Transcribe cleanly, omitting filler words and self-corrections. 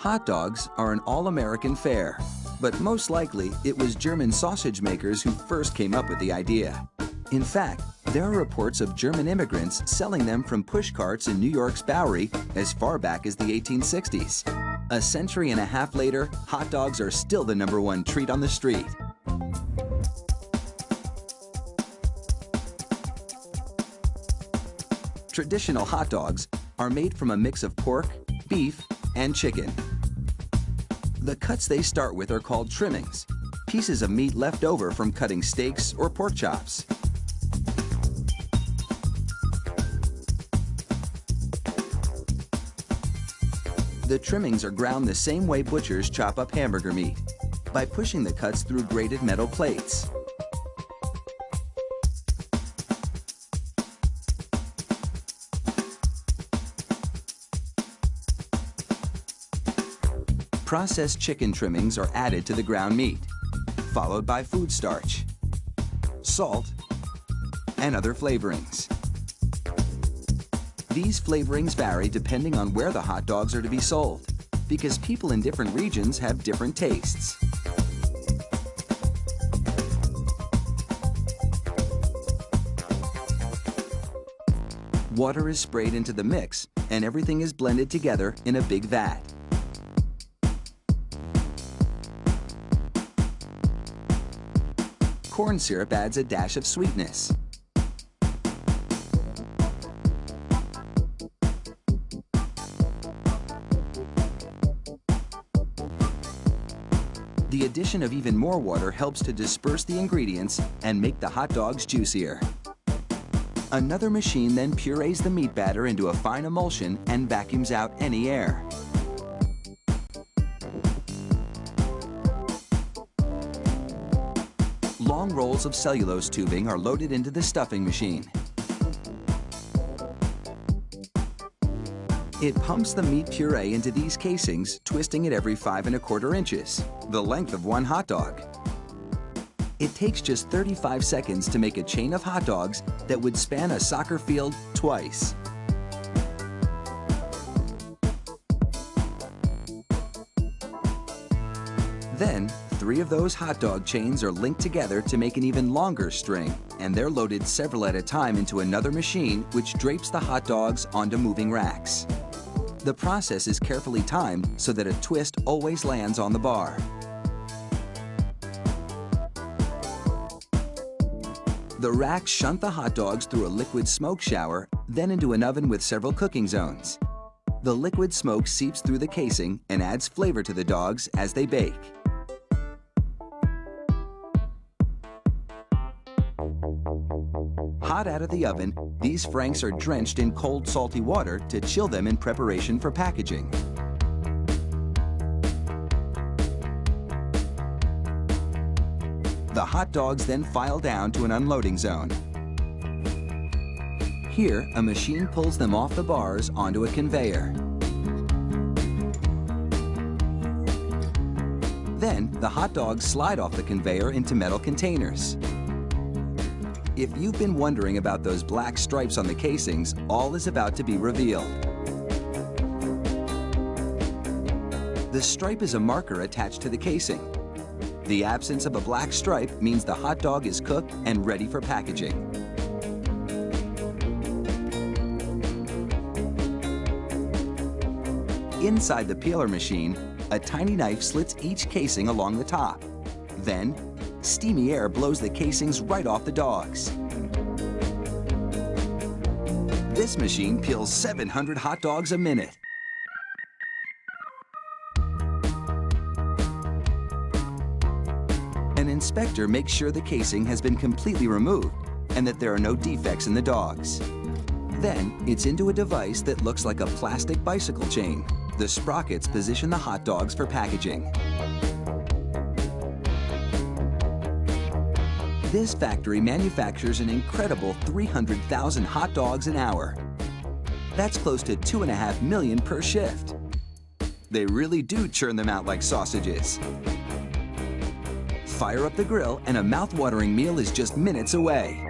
Hot dogs are an all-American fare, but most likely it was German sausage makers who first came up with the idea. In fact, there are reports of German immigrants selling them from push carts in New York's Bowery as far back as the 1860s. A century and a half later, hot dogs are still the #1 treat on the street. Traditional hot dogs are made from a mix of pork, beef, and chicken. The cuts they start with are called trimmings, pieces of meat left over from cutting steaks or pork chops. The trimmings are ground the same way butchers chop up hamburger meat, by pushing the cuts through grated metal plates. Processed chicken trimmings are added to the ground meat, followed by food starch, salt, and other flavorings. These flavorings vary depending on where the hot dogs are to be sold, because people in different regions have different tastes. Water is sprayed into the mix, and everything is blended together in a big vat. Corn syrup adds a dash of sweetness. The addition of even more water helps to disperse the ingredients and make the hot dogs juicier. Another machine then purees the meat batter into a fine emulsion and vacuums out any air. Long rolls of cellulose tubing are loaded into the stuffing machine. It pumps the meat puree into these casings, twisting it every 5 1/4 inches, the length of one hot dog. It takes just 35 seconds to make a chain of hot dogs that would span a soccer field twice. Then, 3 of those hot dog chains are linked together to make an even longer string, and they're loaded several at a time into another machine which drapes the hot dogs onto moving racks. The process is carefully timed so that a twist always lands on the bar. The racks shunt the hot dogs through a liquid smoke shower, then into an oven with several cooking zones. The liquid smoke seeps through the casing and adds flavor to the dogs as they bake. Hot out of the oven, these franks are drenched in cold, salty water to chill them in preparation for packaging. The hot dogs then file down to an unloading zone. Here, a machine pulls them off the bars onto a conveyor. Then, the hot dogs slide off the conveyor into metal containers. If you've been wondering about those black stripes on the casings, all is about to be revealed. The stripe is a marker attached to the casing. The absence of a black stripe means the hot dog is cooked and ready for packaging. Inside the peeler machine, a tiny knife slits each casing along the top. Then, steamy air blows the casings right off the dogs. This machine peels 700 hot dogs a minute. An inspector makes sure the casing has been completely removed and that there are no defects in the dogs. Then, it's into a device that looks like a plastic bicycle chain. The sprockets position the hot dogs for packaging. This factory manufactures an incredible 300,000 hot dogs an hour. That's close to 2.5 million per shift. They really do churn them out like sausages. Fire up the grill and a mouth-watering meal is just minutes away.